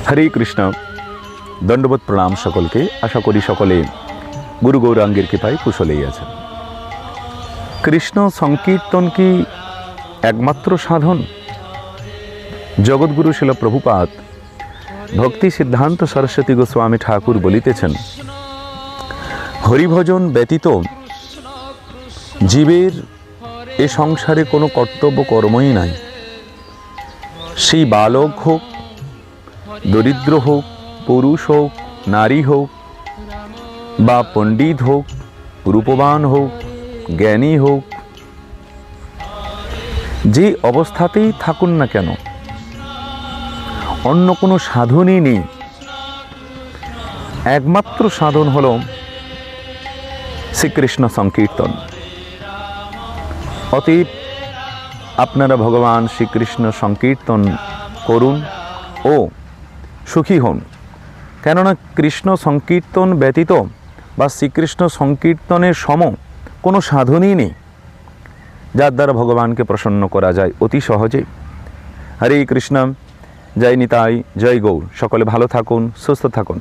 হরে কৃষ্ণ। দণ্ডবোধ প্রণাম সকলকে। আশা করি সকলে গুরু গৌরাঙ্গের কৃপায় কুশলেই আছেন। কৃষ্ণ সংকীর্তন কি একমাত্র সাধন? জগৎগুরু শিল প্রভুপাদ ভক্তি সিদ্ধান্ত সরস্বতী গোস্বামী ঠাকুর বলিতেছেন, হরিভজন ব্যতীত জীবের এ সংসারে কোনো কর্তব্য কর্মই নাই। সেই বালক হোক, দরিদ্র হোক, পুরুষ হোক, নারী হোক, বা পণ্ডিত হোক, রূপবান হোক, জ্ঞানী হোক, যে অবস্থাতেই থাকুন না কেন, অন্য কোনো সাধনই নেই। একমাত্র সাধন হল শ্রীকৃষ্ণ সংকীর্তন। অতএব আপনারা ভগবান শ্রীকৃষ্ণ সংকীর্তন করুন ও সুখী হন। কেননা কৃষ্ণ সংকীর্তন ব্যতীত বা শ্রীকৃষ্ণ সংকীর্তনের সম কোনো সাধনই নেই, যার দ্বারা ভগবানকে প্রসন্ন করা যায় অতি সহজে। হরে কৃষ্ণ। জয় নিতাই, জয় গৌর। সকলে ভালো থাকুন, সুস্থ থাকুন।